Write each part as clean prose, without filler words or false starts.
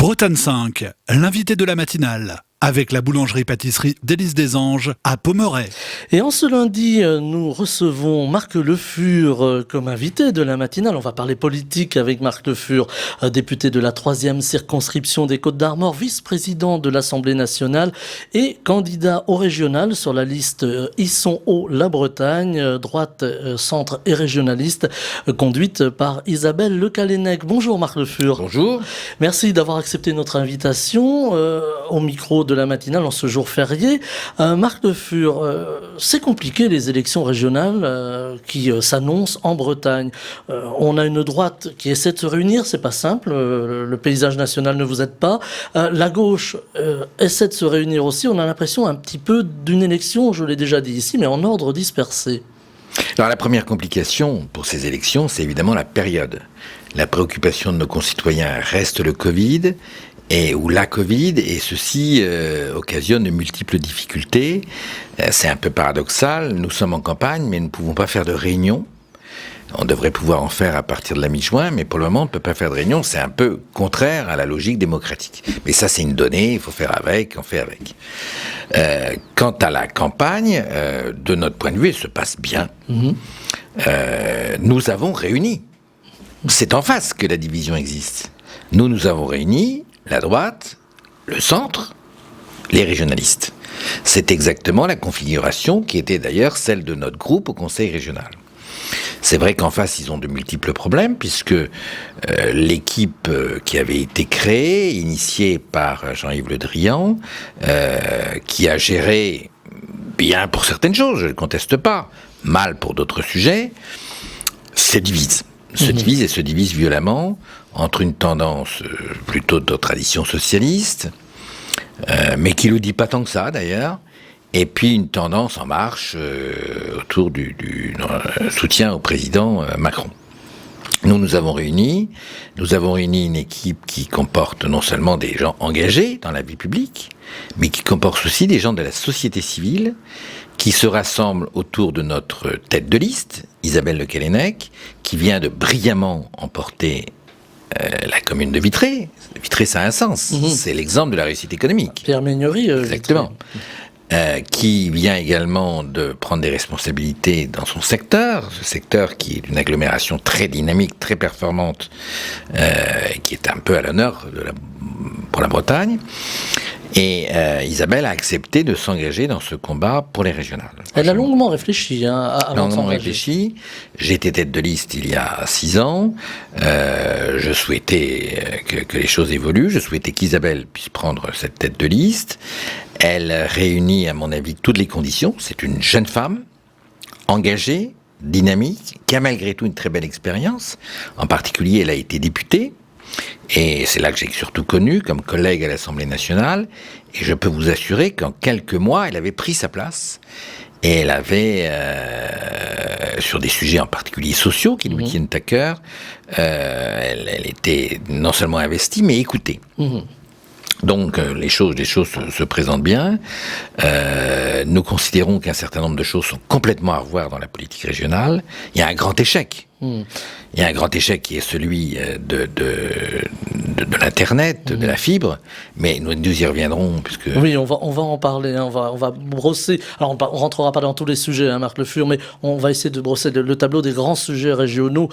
Bretagne 5, l'invité de la matinale, avec la boulangerie-pâtisserie d'Élise des Anges à Pommerais. Et en ce lundi, nous recevons Marc Le Fur comme invité de la matinale. On va parler politique avec Marc Le Fur, député de la 3e circonscription des Côtes-d'Armor, vice-président de l'Assemblée nationale et candidat au régional sur la liste Isson-Haut-La Bretagne, droite, centre et régionaliste, conduite par Isabelle Le Callennec. Bonjour Marc Le Fur. Bonjour. Merci d'avoir accepté notre invitation au micro de la matinale en ce jour férié. Marc Le Fur, c'est compliqué les élections régionales qui s'annoncent en Bretagne. On a une droite qui essaie de se réunir, c'est pas simple, le paysage national ne vous aide pas. La gauche essaie de se réunir aussi, on a l'impression un petit peu d'une élection, je l'ai déjà dit ici, mais en ordre dispersé. Alors la première complication pour ces élections, c'est évidemment la période. La préoccupation de nos concitoyens reste le Covid, ou la Covid, et ceci occasionne de multiples difficultés. C'est un peu paradoxal, nous sommes en campagne, mais nous ne pouvons pas faire de réunions. On devrait pouvoir en faire à partir de la mi-juin, mais pour le moment, on ne peut pas faire de réunion. C'est un peu contraire à la logique démocratique. Mais ça, c'est une donnée, il faut faire avec, on fait avec. Quant à la campagne, de notre point de vue, elle se passe bien. Nous avons réuni. C'est en face que la division existe. Nous avons réuni la droite, le centre, les régionalistes. C'est exactement la configuration qui était d'ailleurs celle de notre groupe au Conseil régional. C'est vrai qu'en face, ils ont de multiples problèmes, puisque l'équipe qui avait été créée, initiée par Jean-Yves Le Drian, qui a géré bien pour certaines choses, je ne le conteste pas, mal pour d'autres sujets, se divise. Se divise violemment entre une tendance plutôt de tradition socialiste, mais qui ne le dit pas tant que ça d'ailleurs, et puis une tendance en marche autour du soutien au président Macron. Nous avons réuni une équipe qui comporte non seulement des gens engagés dans la vie publique, mais qui comporte aussi des gens de la société civile, qui se rassemblent autour de notre tête de liste, Isabelle Le Callennec, qui vient de brillamment emporter la commune de Vitré. Vitré, ça a un sens. C'est l'exemple de la réussite économique. Pierre Méniory. Exactement. Qui vient également de prendre des responsabilités dans son secteur, ce secteur qui est une agglomération très dynamique, très performante, qui est un peu à l'honneur pour la Bretagne. Et Isabelle a accepté de s'engager dans ce combat pour les régionales. Elle a longuement réfléchi avant de s'engager. J'étais tête de liste il y a 6 ans. Je souhaitais que les choses évoluent. Je souhaitais qu'Isabelle puisse prendre cette tête de liste. Elle réunit, à mon avis, toutes les conditions. C'est une jeune femme, engagée, dynamique, qui a malgré tout une très belle expérience. En particulier, elle a été députée. Et c'est là que j'ai surtout connu comme collègue à l'Assemblée nationale. Et je peux vous assurer qu'en quelques mois, elle avait pris sa place. Et elle avait, sur des sujets en particulier sociaux qui lui tiennent à cœur, elle était non seulement investie, mais écoutée. Donc les choses se présentent bien. Nous considérons qu'un certain nombre de choses sont complètement à revoir dans la politique régionale. Il y a un grand échec. Il y a un grand échec qui est celui de l'Internet, de la fibre, mais nous y reviendrons puisque... Oui, on va en parler, hein, on va brosser... Alors on rentrera pas dans tous les sujets, hein, Marc Le Fur, mais on va essayer de brosser le tableau des grands sujets régionaux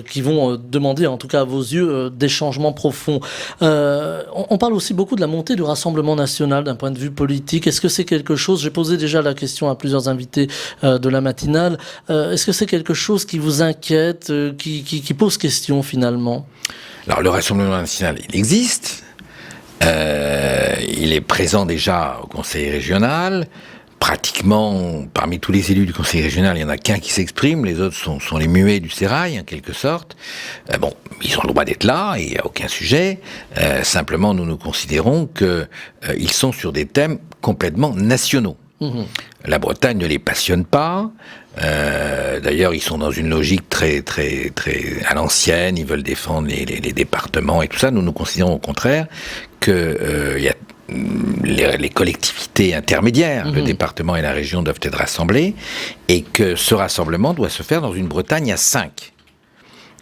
qui vont demander, en tout cas à vos yeux, des changements profonds. On parle aussi beaucoup de la montée du Rassemblement national d'un point de vue politique. Est-ce que c'est quelque chose... J'ai posé déjà la question à plusieurs invités de la matinale. Est-ce que c'est quelque chose qui vous inquiète, qui pose question finalement? Alors le Rassemblement national, il existe. Il est présent déjà au Conseil régional. Pratiquement, parmi tous les élus du Conseil régional, il n'y en a qu'un qui s'exprime. Les autres sont les muets du sérail, en quelque sorte. Bon, ils ont le droit d'être là, il n'y a aucun sujet. Simplement, nous considérons qu'ils sont sur des thèmes complètement nationaux. La Bretagne ne les passionne pas. D'ailleurs, ils sont dans une logique très, très, très à l'ancienne. Ils veulent défendre les départements et tout ça. Nous considérons au contraire que y a les collectivités intermédiaires, le département et la région doivent être rassemblés, et que ce rassemblement doit se faire dans une Bretagne à 5.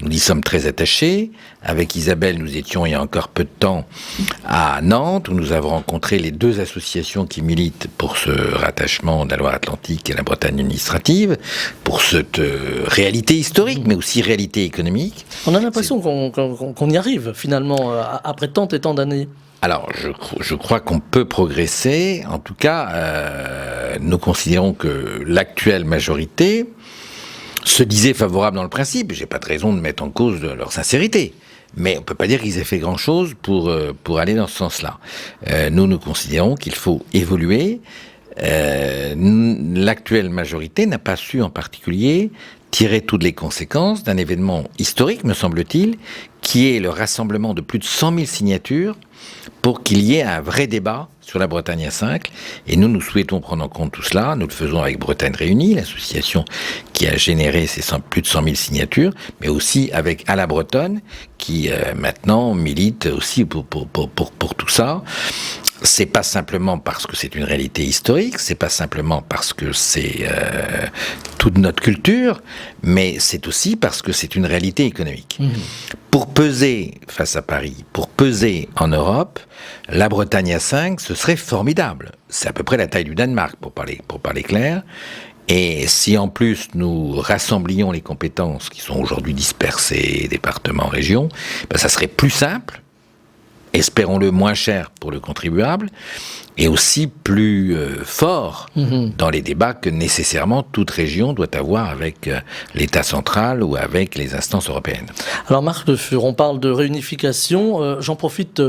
Nous y sommes très attachés. Avec Isabelle, nous étions il y a encore peu de temps à Nantes, où nous avons rencontré les deux associations qui militent pour ce rattachement de la Loire-Atlantique et la Bretagne administrative, pour cette réalité historique, mais aussi réalité économique. On a l'impression qu'on y arrive, finalement, après tant et tant d'années. Alors, je crois qu'on peut progresser. En tout cas, nous considérons que l'actuelle majorité se disait favorable dans le principe. J'ai pas de raison de mettre en cause leur sincérité. Mais on peut pas dire qu'ils aient fait grand-chose pour aller dans ce sens-là. Nous considérons qu'il faut évoluer. L'actuelle majorité n'a pas su, en particulier, tirer toutes les conséquences d'un événement historique, me semble-t-il, qui est le rassemblement de plus de 100 000 signatures pour qu'il y ait un vrai débat sur la Bretagne à 5. Et nous souhaitons prendre en compte tout cela. Nous le faisons avec Bretagne Réunie, l'association qui a généré ces plus de 100 000 signatures, mais aussi avec À la Bretonne, qui maintenant milite aussi pour tout ça. C'est pas simplement parce que c'est une réalité historique, c'est pas simplement parce que c'est toute notre culture, mais c'est aussi parce que c'est une réalité économique. Mmh. Pour peser face à Paris, pour peser en Europe, la Bretagne à 5, ce serait formidable. C'est à peu près la taille du Danemark, pour parler clair. Et si en plus nous rassemblions les compétences qui sont aujourd'hui dispersées, départements, régions, ben ça serait plus simple, espérons-le moins cher pour le contribuable, et aussi plus fort dans les débats que nécessairement toute région doit avoir avec l'État central ou avec les instances européennes. Alors Marc Le Fur, on parle de réunification, j'en profite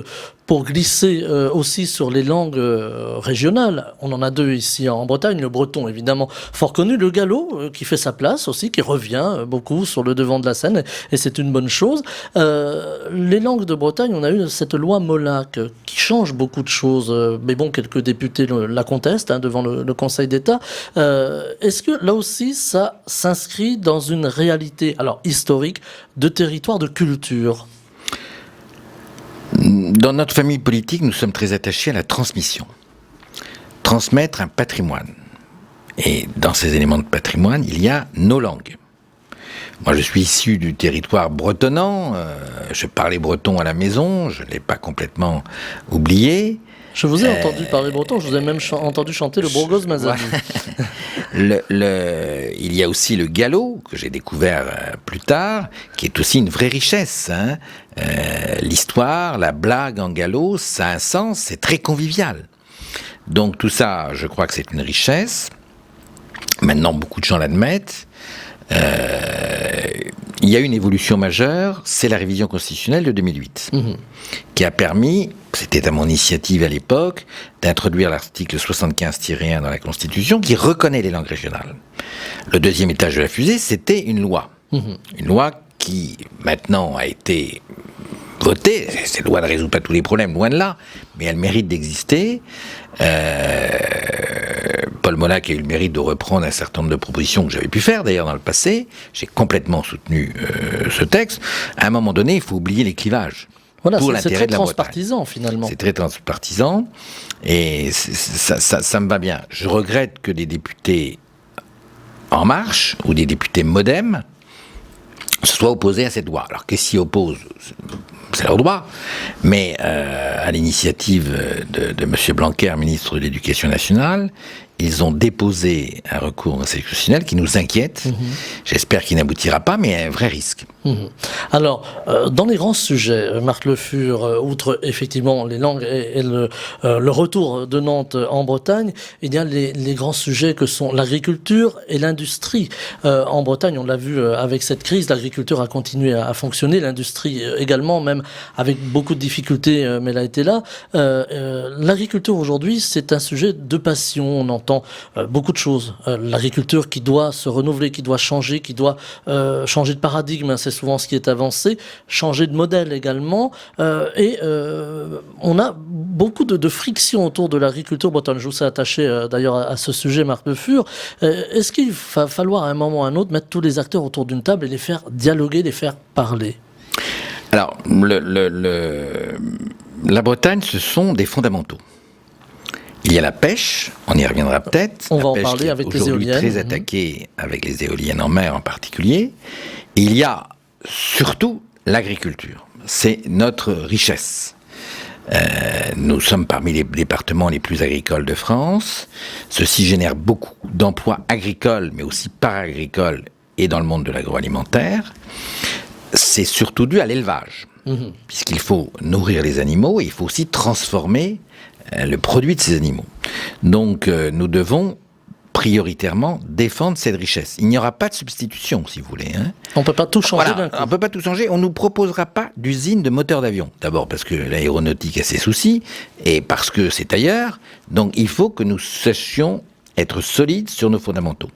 pour glisser aussi sur les langues régionales. On en a deux ici en Bretagne, le breton évidemment fort connu, le gallo qui fait sa place aussi, qui revient beaucoup sur le devant de la scène, et c'est une bonne chose. Les langues de Bretagne, on a eu cette loi Molac qui change beaucoup de choses, mais bon, quelques députés la contestent devant le Conseil d'État. Est-ce que là aussi ça s'inscrit dans une réalité alors historique de territoire, de culture ? Dans notre famille politique, nous sommes très attachés à la transmission. Transmettre un patrimoine. Et dans ces éléments de patrimoine, il y a nos langues. Moi, je suis issu du territoire bretonnant. Je parlais breton à la maison. Je ne l'ai pas complètement oublié. Je vous ai entendu parler breton. Je vous ai même entendu chanter le Bourgoz Mazali. Il y a aussi le gallo, que j'ai découvert plus tard, qui est aussi une vraie richesse. L'histoire, la blague en gallo, ça a un sens, c'est très convivial. Donc tout ça, je crois que c'est une richesse. Maintenant, beaucoup de gens l'admettent. Il y a une évolution majeure, c'est la révision constitutionnelle de 2008, qui a permis, c'était à mon initiative à l'époque, d'introduire l'article 75-1 dans la Constitution qui reconnaît les langues régionales. Le deuxième étage de la fusée, c'était une loi. Une loi qui, maintenant, a été votée. Cette loi ne résout pas tous les problèmes, loin de là, mais elle mérite d'exister. Paul Molac a eu le mérite de reprendre un certain nombre de propositions que j'avais pu faire d'ailleurs dans le passé. J'ai complètement soutenu ce texte. À un moment donné, il faut oublier les clivages. Voilà, c'est très transpartisan finalement. C'est très transpartisan et ça me va bien. Je regrette que des députés En Marche ou des députés Modem se soient opposés à cette loi. Alors qu'est-ce qu'ils s'y opposent ? C'est leur droit. Mais à l'initiative de M. Blanquer, ministre de l'Éducation nationale, ils ont déposé un recours au Conseil constitutionnel qui nous inquiète. J'espère qu'il n'aboutira pas, mais il y a un vrai risque. Alors, dans les grands sujets, Marc Le Fur, outre effectivement les langues et le retour de Nantes en Bretagne, il y a les grands sujets que sont l'agriculture et l'industrie. En Bretagne, on l'a vu avec cette crise, l'agriculture a continué à fonctionner, l'industrie également, même avec beaucoup de difficultés, mais elle a été là. L'agriculture aujourd'hui, c'est un sujet de passion. On entend beaucoup de choses. L'agriculture qui doit se renouveler, qui doit changer, qui doit changer de paradigme, c'est souvent ce qui est avancé, changer de modèle également. On a beaucoup de frictions autour de l'agriculture bretonne. Je vous ai attaché d'ailleurs à ce sujet, Marc Le Fur. Est-ce qu'il va falloir à un moment ou à un autre mettre tous les acteurs autour d'une table et les faire dialoguer, les faire parler ? Alors, la Bretagne, ce sont des fondamentaux. Il y a la pêche, on y reviendra peut-être. On va en parler avec les éoliennes. Aujourd'hui très attaquée avec les éoliennes en mer en particulier. Et il y a surtout l'agriculture. C'est notre richesse. Nous sommes parmi les départements les plus agricoles de France. Ceci génère beaucoup d'emplois agricoles, mais aussi paragricoles et dans le monde de l'agroalimentaire. C'est surtout dû à l'élevage, puisqu'il faut nourrir les animaux et il faut aussi transformer le produit de ces animaux. Donc nous devons prioritairement défendre cette richesse. Il n'y aura pas de substitution, si vous voulez. On ne peut pas tout changer d'un coup. On ne peut pas tout changer. On ne nous proposera pas d'usine de moteurs d'avion. D'abord parce que l'aéronautique a ses soucis, et parce que c'est ailleurs. Donc il faut que nous sachions être solides sur nos fondamentaux.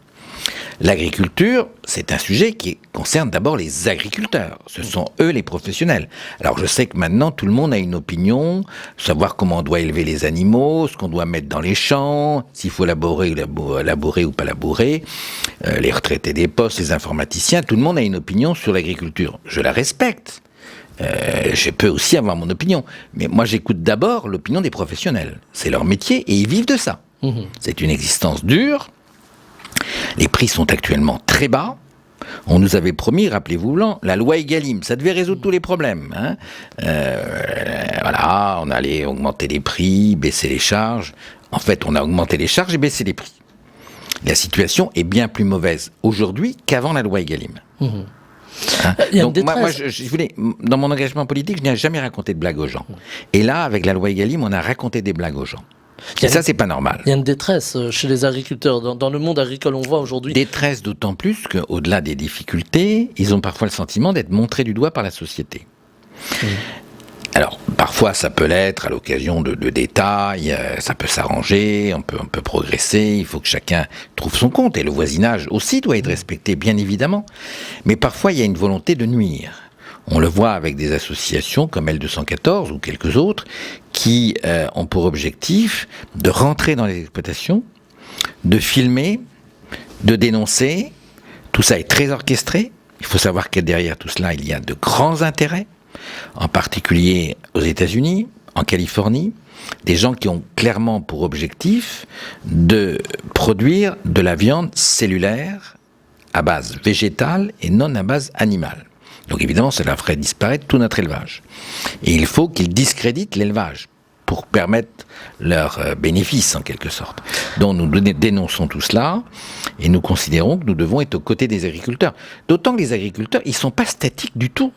L'agriculture, c'est un sujet qui concerne d'abord les agriculteurs. Ce sont eux les professionnels. Alors je sais que maintenant tout le monde a une opinion, savoir comment on doit élever les animaux, ce qu'on doit mettre dans les champs, s'il faut labourer ou pas labourer, les retraités des postes, les informaticiens, tout le monde a une opinion sur l'agriculture. Je la respecte. Je peux aussi avoir mon opinion. Mais moi j'écoute d'abord l'opinion des professionnels. C'est leur métier et ils vivent de ça. C'est une existence dure. Les prix sont actuellement très bas. On nous avait promis, rappelez-vous, la loi Egalim, ça devait résoudre tous les problèmes. Voilà, on allait augmenter les prix, baisser les charges. En fait, on a augmenté les charges et baissé les prix. La situation est bien plus mauvaise aujourd'hui qu'avant la loi Egalim. Donc moi, je voulais, dans mon engagement politique, je n'ai jamais raconté de blagues aux gens. Et là, avec la loi Egalim, on a raconté des blagues aux gens. Et ça, c'est pas normal. Il y a une détresse chez les agriculteurs. Dans le monde agricole, on voit aujourd'hui... Détresse d'autant plus qu'au-delà des difficultés, ils ont parfois le sentiment d'être montrés du doigt par la société. Alors, parfois, ça peut l'être à l'occasion de détails, ça peut s'arranger, on peut progresser, il faut que chacun trouve son compte. Et le voisinage aussi doit être respecté, bien évidemment. Mais parfois, il y a une volonté de nuire. On le voit avec des associations comme L214 ou quelques autres qui ont pour objectif de rentrer dans les exploitations, de filmer, de dénoncer. Tout ça est très orchestré. Il faut savoir que derrière tout cela, il y a de grands intérêts, en particulier aux États-Unis, en Californie, des gens qui ont clairement pour objectif de produire de la viande cellulaire à base végétale et non à base animale. Donc évidemment, cela ferait disparaître tout notre élevage. Et il faut qu'ils discréditent l'élevage pour permettre leur bénéfice, en quelque sorte. Donc nous dénonçons tout cela et nous considérons que nous devons être aux côtés des agriculteurs. D'autant que les agriculteurs, ils ne sont pas statiques du tout.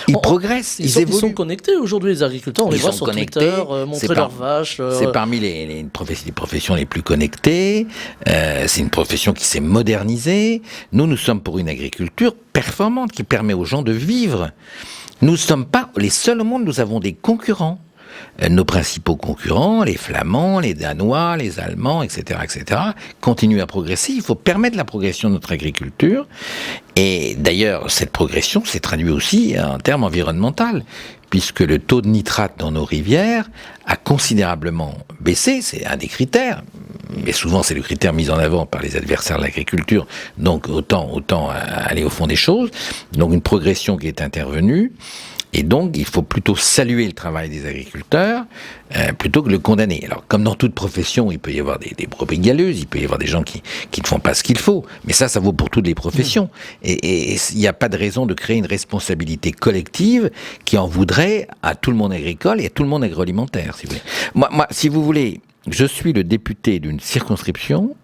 Ils progressent, ils évoluent. Ils sont connectés aujourd'hui, les agriculteurs. On les voit sur Twitter, montrer leurs vaches. C'est parmi les professions les plus connectées. C'est une profession qui s'est modernisée. Nous sommes pour une agriculture performante qui permet aux gens de vivre. Nous ne sommes pas les seuls au monde, nous avons des concurrents. Nos principaux concurrents, les Flamands, les Danois, les Allemands, etc., continuent à progresser. Il faut permettre la progression de notre agriculture. Et d'ailleurs, cette progression s'est traduite aussi en termes environnementaux, puisque le taux de nitrate dans nos rivières a considérablement baissé. C'est un des critères, mais souvent c'est le critère mis en avant par les adversaires de l'agriculture. Donc autant aller au fond des choses. Donc une progression qui est intervenue. Et donc, il faut plutôt saluer le travail des agriculteurs plutôt que le condamner. Alors, comme dans toute profession, il peut y avoir des brebis galeuses, il peut y avoir des gens qui ne font pas ce qu'il faut. Mais ça vaut pour toutes les professions. Et il n'y a pas de raison de créer une responsabilité collective qui en voudrait à tout le monde agricole et à tout le monde agroalimentaire, si vous voulez. Moi, si vous voulez, je suis le député d'une circonscription.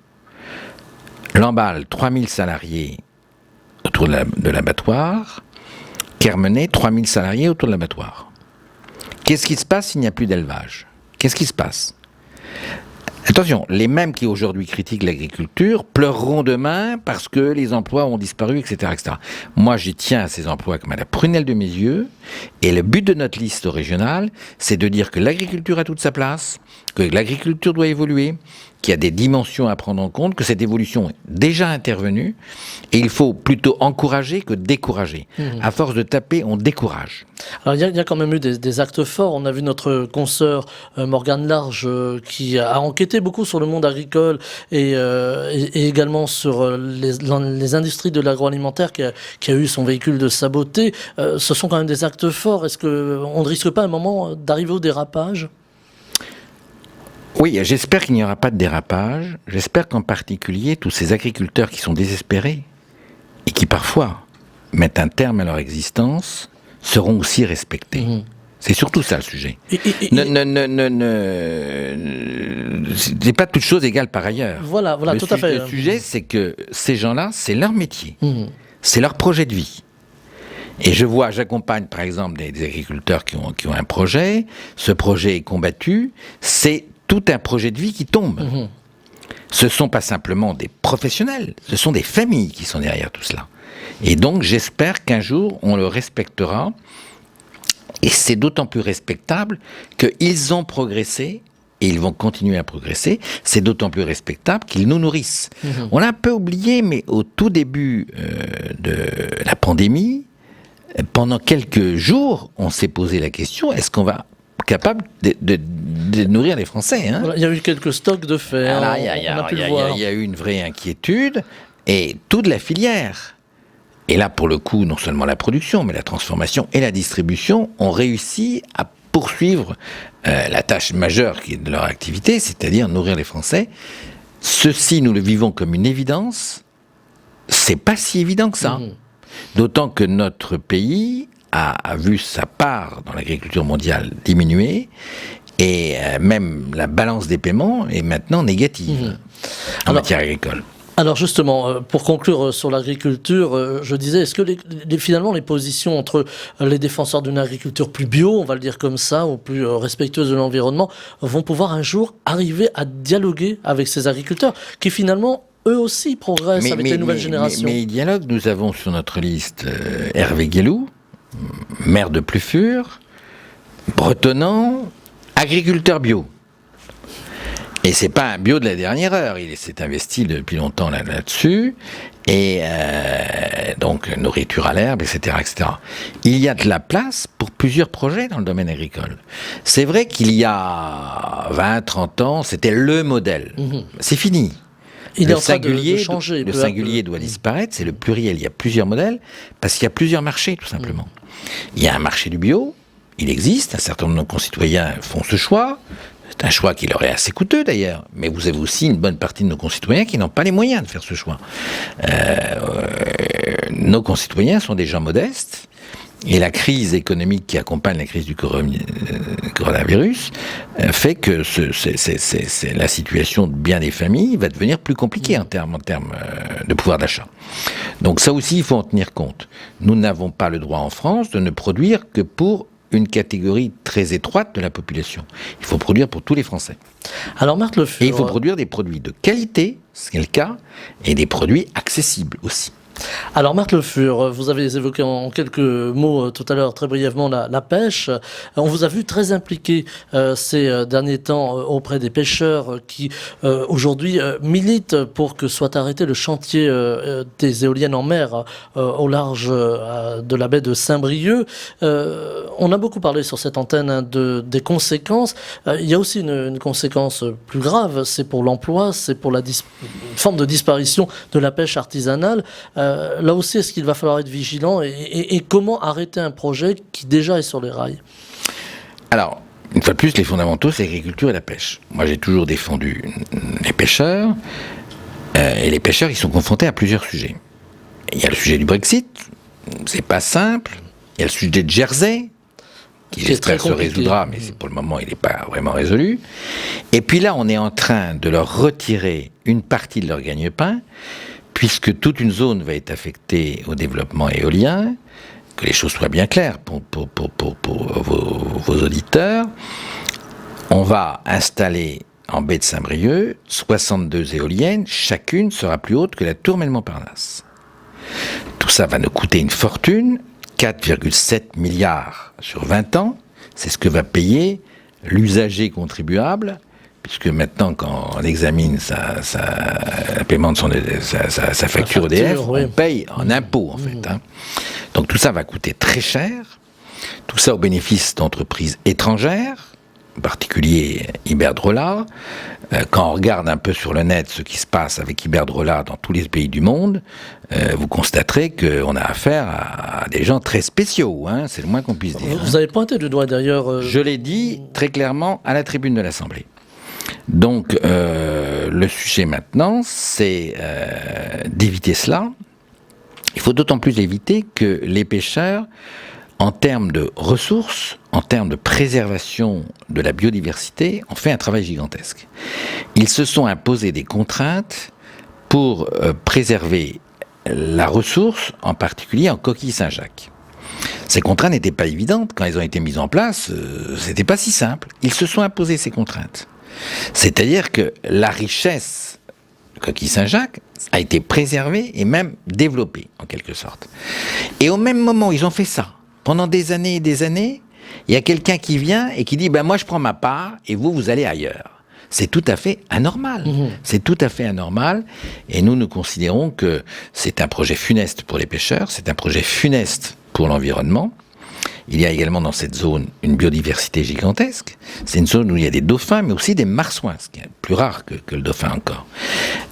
Lamballe, 3000 salariés autour de l'abattoir. Kermenay, 3000 salariés autour de l'abattoir. Qu'est-ce qui se passe s'il n'y a plus d'élevage ? Qu'est-ce qui se passe ? Attention, les mêmes qui aujourd'hui critiquent l'agriculture pleureront demain parce que les emplois ont disparu, etc., etc. Moi, j'y tiens à ces emplois comme à la prunelle de mes yeux. Et le but de notre liste régionale, c'est de dire que l'agriculture a toute sa place, que l'agriculture doit évoluer, qu'il y a des dimensions à prendre en compte, que cette évolution est déjà intervenue, et il faut plutôt encourager que décourager. À force de taper, on décourage. Alors il y a quand même eu des actes forts. On a vu notre consoeur Morgane Large qui a enquêté beaucoup sur le monde agricole et également sur les industries de l'agroalimentaire qui a eu son véhicule de saboté. Ce sont quand même des actes forts. Est-ce qu'on ne risque pas à un moment d'arriver au dérapage ? Oui, j'espère qu'il n'y aura pas de dérapage. J'espère qu'en particulier, tous ces agriculteurs qui sont désespérés et qui parfois mettent un terme à leur existence seront aussi respectés. C'est surtout ça le sujet. C'est pas toute chose égale par ailleurs. Voilà, tout à fait. Le sujet, c'est que ces gens-là, c'est leur métier. C'est leur projet de vie. Et j'accompagne par exemple des agriculteurs qui ont un projet. Ce projet est combattu. C'est tout un projet de vie qui tombe. Ce ne sont pas simplement des professionnels, ce sont des familles qui sont derrière tout cela. Et donc j'espère qu'un jour on le respectera. Et c'est d'autant plus respectable qu'ils ont progressé et ils vont continuer à progresser. C'est d'autant plus respectable qu'ils nous nourrissent. On l'a un peu oublié, mais au tout début de la pandémie, pendant quelques jours, on s'est posé la question, est-ce qu'on va capable de nourrir les Français, hein? Voilà, il y a eu quelques stocks de fer, il y a eu une vraie inquiétude, et toute la filière. Et là, pour le coup, non seulement la production, mais la transformation et la distribution ont réussi à poursuivre la tâche majeure qui est de leur activité, c'est-à-dire nourrir les Français. Ceci, nous le vivons comme une évidence. C'est pas si évident que ça. D'autant que notre pays a vu sa part dans l'agriculture mondiale diminuer, et même la balance des paiements est maintenant négative en matière agricole. Alors justement, pour conclure sur l'agriculture, je disais, est-ce que finalement les positions entre les défenseurs d'une agriculture plus bio, on va le dire comme ça, ou plus respectueuse de l'environnement, vont pouvoir un jour arriver à dialoguer avec ces agriculteurs qui finalement, eux aussi, progressent avec les nouvelles générations? Mais dialogue, nous avons sur notre liste Hervé Guélou, maire de Plufur, bretonnant, agriculteur bio. Et c'est pas un bio de la dernière heure, il s'est investi depuis longtemps là-dessus, et donc nourriture à l'herbe, etc., etc. Il y a de la place pour plusieurs projets dans le domaine agricole. C'est vrai qu'il y a 20, 30 ans, c'était le modèle. C'est fini. Il est en train de changer. Le singulier doit disparaître, c'est le pluriel. Il y a plusieurs modèles, parce qu'il y a plusieurs marchés, tout simplement. Il y a un marché du bio, il existe, un certain nombre de nos concitoyens font ce choix. C'est un choix qui leur est assez coûteux d'ailleurs, mais vous avez aussi une bonne partie de nos concitoyens qui n'ont pas les moyens de faire ce choix. Nos concitoyens sont des gens modestes, et la crise économique qui accompagne la crise du coronavirus fait que la situation de bien des familles va devenir plus compliquée en termes de pouvoir d'achat. Donc ça aussi, il faut en tenir compte. Nous n'avons pas le droit en France de ne produire que pour une catégorie très étroite de la population. Il faut produire pour tous les Français. Alors Marthe Le Fur, et il faut produire des produits de qualité, ce qui est le cas, et des produits accessibles aussi. Alors Marthe Le Fur, vous avez évoqué en quelques mots tout à l'heure très brièvement la pêche. On vous a vu très impliqué ces derniers temps auprès des pêcheurs qui aujourd'hui militent pour que soit arrêté le chantier des éoliennes en mer au large de la baie de Saint-Brieuc. On a beaucoup parlé sur cette antenne des conséquences. Il y a aussi une conséquence plus grave, c'est pour l'emploi, c'est pour une forme de disparition de la pêche artisanale. Là aussi, est-ce qu'il va falloir être vigilant et comment arrêter un projet qui déjà est sur les rails? Alors, une fois de plus, les fondamentaux, c'est l'agriculture et la pêche. Moi, j'ai toujours défendu les pêcheurs, et les pêcheurs, ils sont confrontés à plusieurs sujets. Il y a le sujet du Brexit, c'est pas simple. Il y a le sujet de Jersey, qui j'espère se résoudra, mais pour le moment, il n'est pas vraiment résolu. Et puis là, on est en train de leur retirer une partie de leur gagne-pain, puisque toute une zone va être affectée au développement éolien, que les choses soient bien claires pour vos auditeurs. On va installer en baie de Saint-Brieuc 62 éoliennes, chacune sera plus haute que la tour Melle-Montparnasse. Tout ça va nous coûter une fortune, 4,7 milliards sur 20 ans, c'est ce que va payer l'usager contribuable, puisque maintenant, quand on examine le paiement de sa facture EDF, on paye en impôts, en fait. Hein. Donc tout ça va coûter très cher, tout ça au bénéfice d'entreprises étrangères, en particulier Iberdrola. Quand on regarde un peu sur le net ce qui se passe avec Iberdrola dans tous les pays du monde, vous constaterez qu'on a affaire à des gens très spéciaux, hein, c'est le moins qu'on puisse dire. Vous avez pointé du doigt d'ailleurs... Je l'ai dit très clairement à la tribune de l'Assemblée. Donc, le sujet maintenant, c'est d'éviter cela. Il faut d'autant plus éviter que les pêcheurs, en termes de ressources, en termes de préservation de la biodiversité, ont fait un travail gigantesque. Ils se sont imposés des contraintes pour préserver la ressource, en particulier en coquille Saint-Jacques. Ces contraintes n'étaient pas évidentes. Quand elles ont été mises en place, c'était pas si simple. Ils se sont imposés ces contraintes. C'est-à-dire que la richesse coquille Saint-Jacques a été préservée et même développée, en quelque sorte. Et au même moment, ils ont fait ça. Pendant des années et des années, il y a quelqu'un qui vient et qui dit « moi, je prends ma part et vous allez ailleurs ». C'est tout à fait anormal. C'est tout à fait anormal. Et nous considérons que c'est un projet funeste pour les pêcheurs, c'est un projet funeste pour l'environnement. Il y a également dans cette zone une biodiversité gigantesque. C'est une zone où il y a des dauphins, mais aussi des marsouins, ce qui est plus rare que le dauphin encore.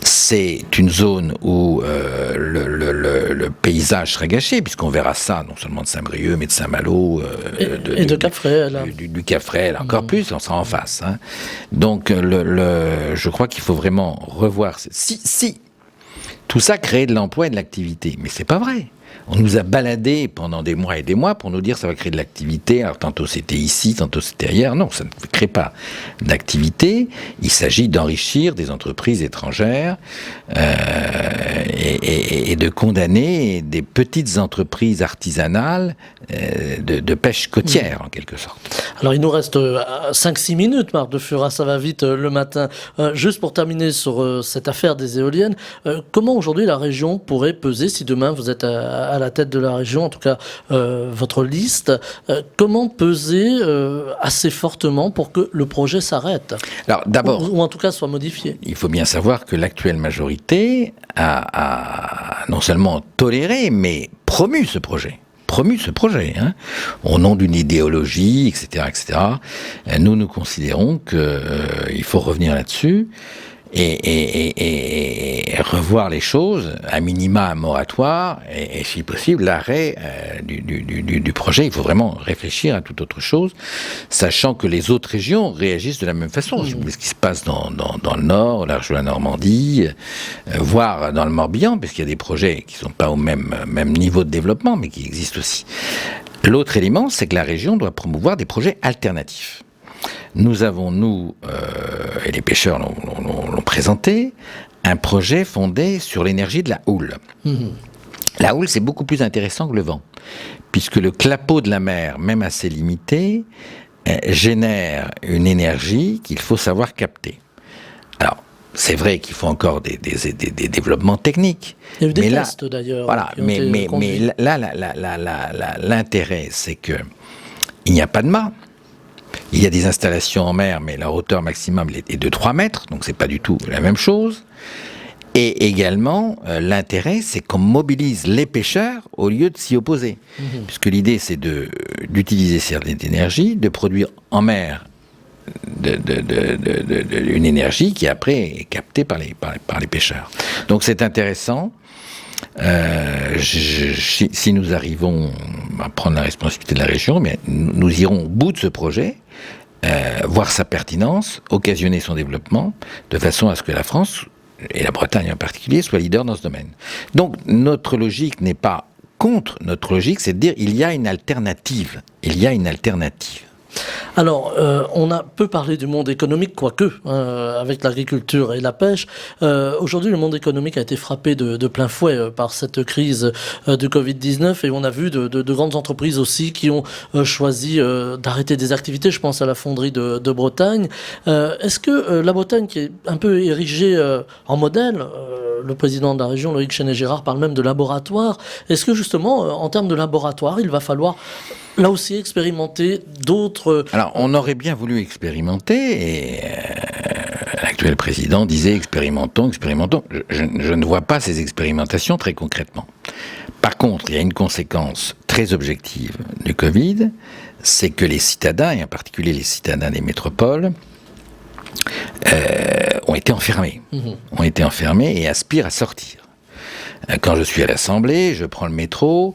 C'est une zone où le paysage serait gâché, puisqu'on verra ça, non seulement de Saint-Brieuc, mais de Saint-Malo. Et de Cap-Fréhel. Du Cap-Fréhel, encore plus, on sera en face. Hein. Donc, je crois qu'il faut vraiment revoir. Si tout ça crée de l'emploi et de l'activité, mais c'est pas vrai. On nous a baladés pendant des mois et des mois pour nous dire que ça va créer de l'activité. Alors tantôt c'était ici, tantôt c'était ailleurs. Non, ça ne crée pas d'activité. Il s'agit d'enrichir des entreprises étrangères et de condamner des petites entreprises artisanales de pêche côtière, en quelque sorte. Alors il nous reste 5-6 minutes, Marc de Fura, ça va vite le matin. Juste pour terminer sur cette affaire des éoliennes, comment aujourd'hui la région pourrait peser, si demain vous êtes à la tête de la région, en tout cas votre liste, comment peser assez fortement pour que le projet s'arrête ? Alors d'abord, ou en tout cas soit modifié. Il faut bien savoir que l'actuelle majorité a non seulement toléré, mais promu ce projet, hein, au nom d'une idéologie, etc., etc. Nous considérons qu'il faut revenir là-dessus et revoir les choses, à minima un moratoire, et si possible l'arrêt du projet. Il faut vraiment réfléchir à toute autre chose, sachant que les autres régions réagissent de la même façon. Si vous voulez ce qui se passe dans le Nord, large de la Normandie, voire dans le Morbihan, parce qu'il y a des projets qui ne sont pas au même niveau de développement, mais qui existent aussi. L'autre élément, c'est que la région doit promouvoir des projets alternatifs. Nous avons, et les pêcheurs l'ont présenté, un projet fondé sur l'énergie de la houle. La houle, c'est beaucoup plus intéressant que le vent, puisque le clapot de la mer, même assez limité, génère une énergie qu'il faut savoir capter. Alors, c'est vrai qu'il faut encore des développements techniques. Il y a eu des tests d'ailleurs. Voilà, mais là, l'intérêt, c'est que il n'y a pas de mât. Il y a des installations en mer, mais la hauteur maximum est de 3 mètres, donc c'est pas du tout la même chose. Et également, l'intérêt, c'est qu'on mobilise les pêcheurs au lieu de s'y opposer. Puisque l'idée, c'est d'utiliser cette énergie, de produire en mer une énergie qui après est captée par les pêcheurs. Donc c'est intéressant. Si nous arrivons à prendre la responsabilité de la région, mais nous irons au bout de ce projet, voir sa pertinence, occasionner son développement, de façon à ce que la France, et la Bretagne en particulier, soient leaders dans ce domaine. Donc notre logique n'est pas contre, notre logique c'est de dire il y a une alternative. Alors, on a peu parlé du monde économique, quoique, avec l'agriculture et la pêche. Aujourd'hui, le monde économique a été frappé de plein fouet par cette crise de Covid-19 et on a vu de grandes entreprises aussi qui ont choisi d'arrêter des activités. Je pense à la fonderie de Bretagne. Est-ce que la Bretagne, qui est un peu érigée en modèle, le président de la région, Loïc Chenet-Gérard, parle même de laboratoire. Est-ce que justement, en termes de laboratoire, il va falloir là aussi expérimenter d'autres... Alors, on aurait bien voulu expérimenter, et l'actuel président disait expérimentons. Je ne vois pas ces expérimentations très concrètement. Par contre, il y a une conséquence très objective du Covid, c'est que les citadins, et en particulier les citadins des métropoles, ont été enfermés et aspirent à sortir. Quand je suis à l'Assemblée, je prends le métro,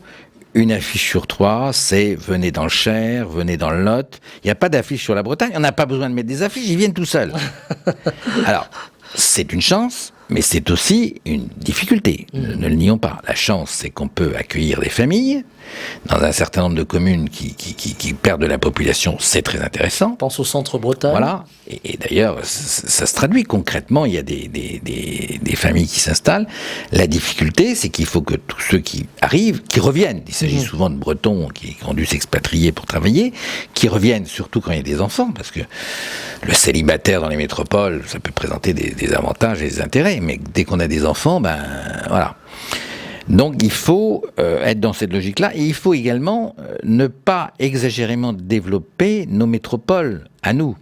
une affiche sur 3, c'est venez dans le Cher, venez dans le Lot. Il n'y a pas d'affiche sur la Bretagne, on n'a pas besoin de mettre des affiches, ils viennent tout seuls. Alors, c'est une chance, Mais c'est aussi une difficulté, ne le nions pas. La chance, c'est qu'on peut accueillir des familles. Dans un certain nombre de communes qui perdent de la population, c'est très intéressant. On pense au centre Bretagne. Voilà. Et d'ailleurs, ça se traduit concrètement. Il y a des familles qui s'installent. La difficulté, c'est qu'il faut que tous ceux qui arrivent, qui reviennent. Il s'agit souvent de Bretons qui ont dû s'expatrier pour travailler, qui reviennent surtout quand il y a des enfants, parce que le célibataire dans les métropoles, ça peut présenter des avantages et des intérêts, mais dès qu'on a des enfants, voilà. Donc il faut être dans cette logique-là, et il faut également ne pas exagérément développer nos métropoles à nous.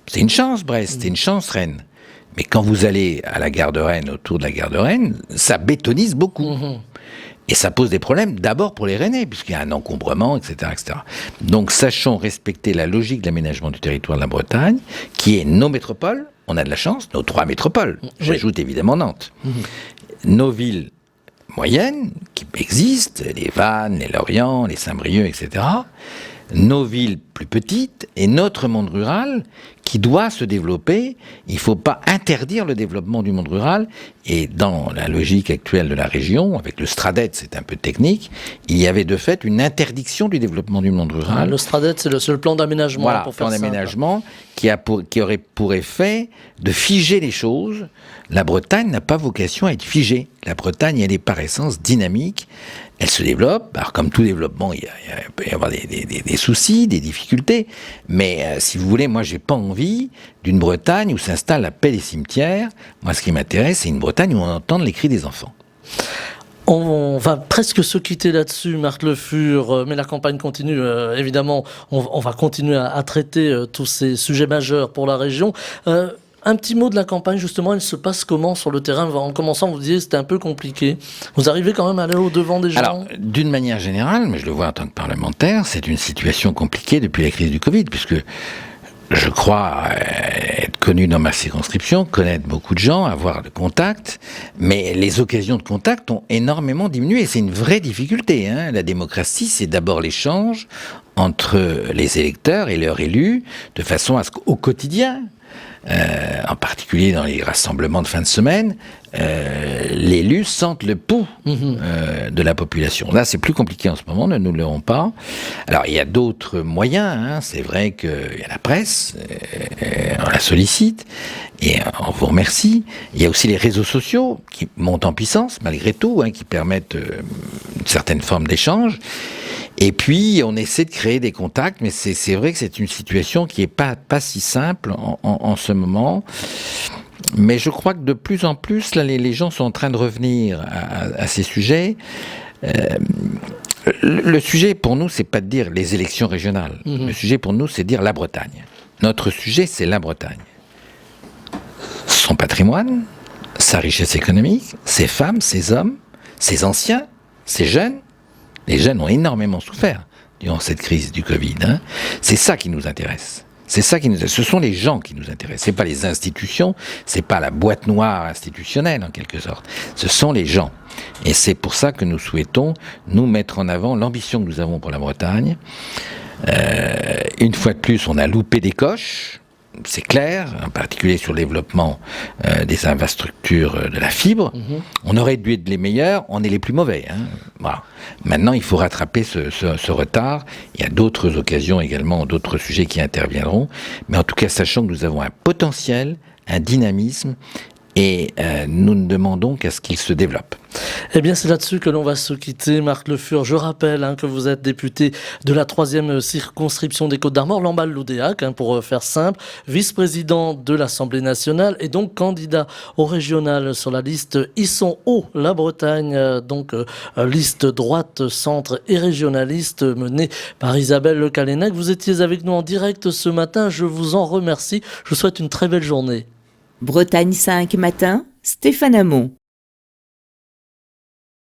C'est une chance Brest, c'est une chance Rennes. Mais quand vous allez à la gare de Rennes, autour de la gare de Rennes, ça bétonise beaucoup. Et ça pose des problèmes d'abord pour les Rennais, puisqu'il y a un encombrement, etc., etc. Donc sachons respecter la logique de l'aménagement du territoire de la Bretagne, qui est nos métropoles. On a de la chance, nos 3 métropoles. J'ajoute évidemment Nantes. Nos villes moyennes, qui existent, les Vannes, les Lorient, les Saint-Brieuc, etc., nos villes plus petites et notre monde rural qui doit se développer. Il ne faut pas interdire le développement du monde rural. Et dans la logique actuelle de la région, avec le STRADET, c'est un peu technique, il y avait de fait une interdiction du développement du monde rural. Le STRADET, c'est le plan d'aménagement. Voilà, pour plan faire d'aménagement qui aurait pour effet de figer les choses. La Bretagne n'a pas vocation à être figée. La Bretagne, elle est par essence dynamique. Elle se développe. Alors, comme tout développement, il peut y avoir des soucis, des difficultés. Mais si vous voulez, moi, j'ai pas envie d'une Bretagne où s'installe la paix des cimetières. Moi, ce qui m'intéresse, c'est une Bretagne où on entend les cris des enfants. On va presque se quitter là-dessus, Marc Le Fur, mais la campagne continue, évidemment. On va continuer à traiter tous ces sujets majeurs pour la région. Un petit mot de la campagne, justement, elle se passe comment sur le terrain? En commençant, vous disiez que c'était un peu compliqué. Vous arrivez quand même à aller au-devant des gens? Alors, d'une manière générale, mais je le vois en tant que parlementaire, c'est une situation compliquée depuis la crise du Covid, puisque je crois être connu dans ma circonscription, connaître beaucoup de gens, avoir de contacts, mais les occasions de contact ont énormément diminué. C'est une vraie difficulté. La démocratie, c'est d'abord l'échange entre les électeurs et leurs élus, de façon à ce qu'au quotidien, en particulier dans les rassemblements de fin de semaine, l'élu sente le pouls de la population. Là, c'est plus compliqué en ce moment, ne nous leurrons pas. Alors, il y a d'autres moyens. C'est vrai qu'il y a la presse, on la sollicite, et on vous remercie. Il y a aussi les réseaux sociaux qui montent en puissance, malgré tout, qui permettent une certaine forme d'échange. Et puis, on essaie de créer des contacts, mais c'est vrai que c'est une situation qui n'est pas si simple en ce moment. Mais je crois que de plus en plus, là, les gens sont en train de revenir à ces sujets. Le sujet pour nous, c'est pas de dire les élections régionales. Le sujet pour nous, c'est de dire la Bretagne. Notre sujet, c'est la Bretagne. Son patrimoine, sa richesse économique, ses femmes, ses hommes, ses anciens, ses jeunes. Les jeunes ont énormément souffert durant cette crise du Covid. C'est ça qui nous intéresse. Ce sont les gens qui nous intéressent. C'est pas les institutions, c'est pas la boîte noire institutionnelle en quelque sorte. Ce sont les gens. Et c'est pour ça que nous souhaitons nous mettre en avant l'ambition que nous avons pour la Bretagne. Une fois de plus, on a loupé des coches. C'est clair, en particulier sur le développement des infrastructures de la fibre. On aurait dû être les meilleurs, on est les plus mauvais. Voilà. Maintenant, il faut rattraper ce retard. Il y a d'autres occasions également, d'autres sujets qui interviendront. Mais en tout cas, sachant que nous avons un potentiel, un dynamisme, et nous ne demandons qu'à ce qu'il se développe. Eh bien, c'est là-dessus que l'on va se quitter, Marc Le Fur. Je rappelle que vous êtes député de la 3e circonscription des Côtes-d'Armor, Lamballe-Loudéac, pour faire simple, vice-président de l'Assemblée nationale et donc candidat au régional sur la liste Isson-Haut, la Bretagne, donc liste droite, centre et régionaliste menée par Isabelle Le Callennec. Vous étiez avec nous en direct ce matin, je vous en remercie. Je vous souhaite une très belle journée. Bretagne 5 matin, Stéphane Hamon.